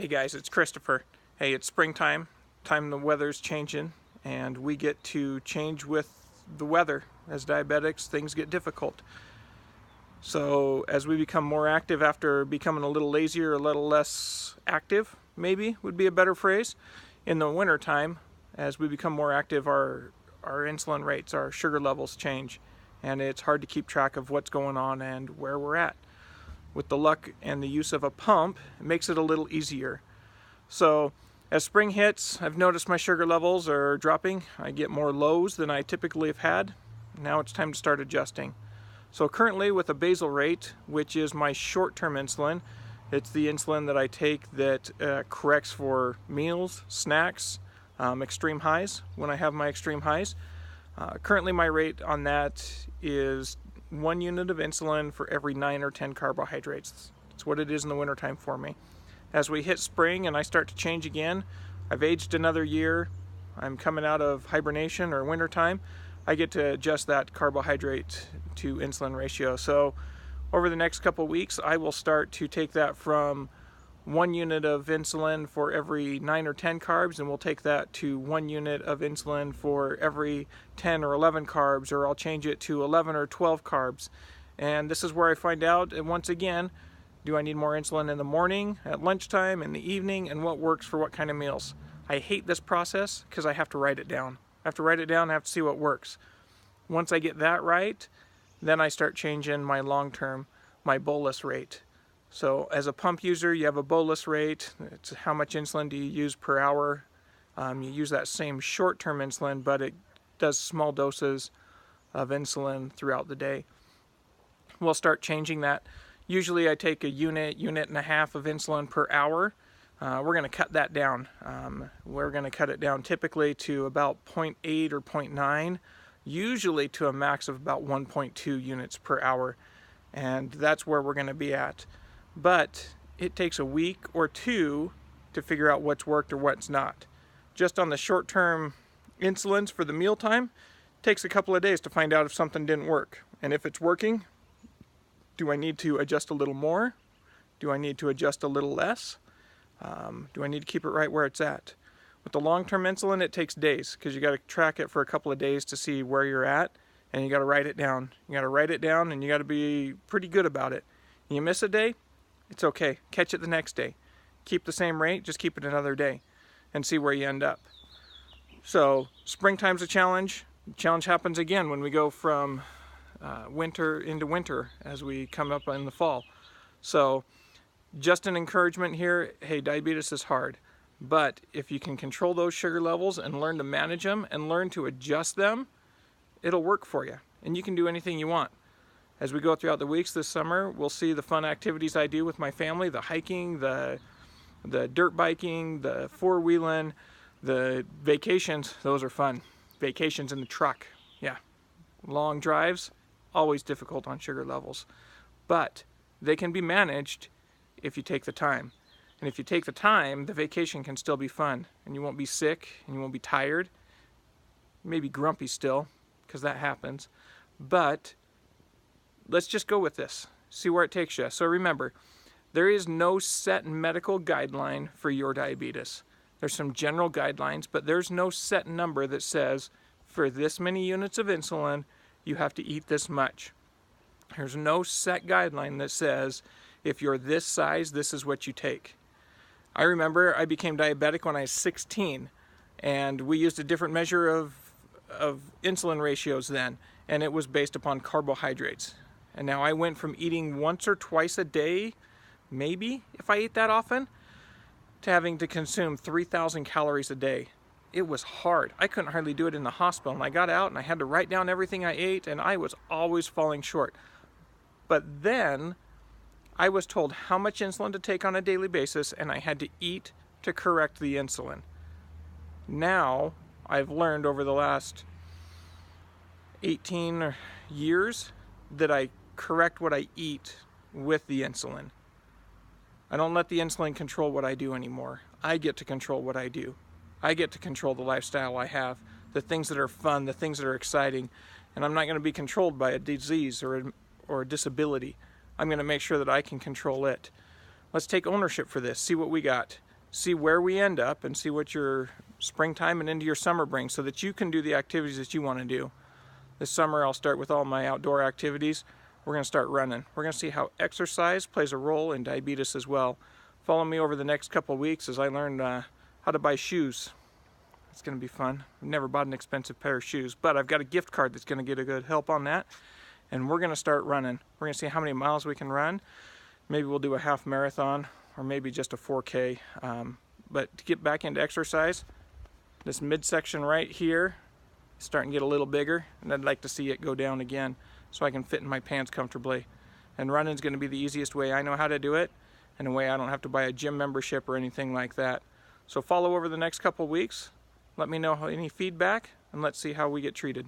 Hey guys, it's Christopher. Hey, it's springtime, the weather's changing, and we get to change with the weather. As diabetics, things get difficult. So as we become more active after becoming a little lazier, a little less active, maybe would be a better phrase, in the wintertime, as we become more active, our insulin rates, our sugar levels change, and it's hard to keep track of what's going on and where we're at. With the luck and the use of a pump, it makes it a little easier. So as spring hits, I've noticed my sugar levels are dropping. I get more lows than I typically have had. Now it's time to start adjusting. So currently with a basal rate, which is my short-term insulin, it's the insulin that I take that corrects for meals, snacks, extreme highs, when I have my extreme highs. Currently my rate on that is 1 unit of insulin for every 9 or 10 carbohydrates. That's what it is in the wintertime for me. As we hit spring and I start to change again, I've aged another year, I'm coming out of hibernation or wintertime, I get to adjust that carbohydrate to insulin ratio. So over the next couple weeks, I will start to take that from 1 unit of insulin for every 9 or 10 carbs, and we'll take that to 1 unit of insulin for every 10 or 11 carbs, or I'll change it to 11 or 12 carbs. And this is where I find out, and once again, do I need more insulin in the morning, at lunchtime, in the evening, and what works for what kind of meals. I hate this process because I have to write it down. I have to write it down, I have to see what works. Once I get that right, then I start changing my long-term, my bolus rate. So as a pump user, you have a bolus rate. It's how much insulin do you use per hour. You use that same short-term insulin, but it does small doses of insulin throughout the day. We'll start changing that. Usually I take a unit and a half of insulin per hour. We're going to cut that down. We're going to cut it down typically to about 0.8 or 0.9, usually to a max of about 1.2 units per hour. And that's where we're going to be at. But it takes a week or two to figure out what's worked or what's not. Just on the short-term insulins for the mealtime, it takes a couple of days to find out if something didn't work. And if it's working, do I need to adjust a little more? Do I need to adjust a little less? Do I need to keep it right where it's at? With the long-term insulin, it takes days because you got to track it for a couple of days to see where you're at, and you got to write it down. You got to write it down, and you got to be pretty good about it. You miss a day, it's okay. Catch it the next day. Keep the same rate, just keep it another day and see where you end up. So springtime's a challenge. The challenge happens again when we go from winter into winter as we come up in the fall. So just an encouragement here, hey, diabetes is hard. But if you can control those sugar levels and learn to manage them and learn to adjust them, it'll work for you. And you can do anything you want. As we go throughout the weeks this summer, we'll see the fun activities I do with my family, the hiking, the dirt biking, the four-wheeling, the vacations. Those are fun. Vacations in the truck. Yeah. Long drives, always difficult on sugar levels. But they can be managed if you take the time. And if you take the time, the vacation can still be fun. And you won't be sick, and you won't be tired. Maybe grumpy still, because that happens. But let's just go with this. See where it takes you. So remember, there is no set medical guideline for your diabetes. There's some general guidelines, but there's no set number that says for this many units of insulin, you have to eat this much. There's no set guideline that says if you're this size, this is what you take. I remember I became diabetic when I was 16, and we used a different measure of insulin ratios then, and it was based upon carbohydrates. And now I went from eating once or twice a day, maybe if I ate that often, to having to consume 3,000 calories a day. It was hard. I couldn't hardly do it in the hospital, and I got out and I had to write down everything I ate, and I was always falling short. But then I was told how much insulin to take on a daily basis, and I had to eat to correct the insulin. Now I've learned over the last 18 years that I correct what I eat with the insulin. I don't let the insulin control what I do anymore. I get to control what I do. I get to control the lifestyle I have, the things that are fun, the things that are exciting, and I'm not going to be controlled by a disease or a disability. I'm going to make sure that I can control it. Let's take ownership for this. See what we got. see where we end up and see what your springtime and into your summer brings, so that you can do the activities that you want to do. This summer I'll start with all my outdoor activities. We're going to start running. We're going to see how exercise plays a role in diabetes as well. Follow me over the next couple of weeks as I learn how to buy shoes. It's going to be fun. I've never bought an expensive pair of shoes, but I've got a gift card that's going to get a good help on that. And we're going to start running. We're going to see how many miles we can run. Maybe we'll do a half marathon or maybe just a 4K. But to get back into exercise, this midsection right here is starting to get a little bigger, and I'd like to see it go down again so I can fit in my pants comfortably. And running is going to be the easiest way I know how to do it, and a way I don't have to buy a gym membership or anything like that. So follow over the next couple weeks. Let me know any feedback, and let's see how we get treated.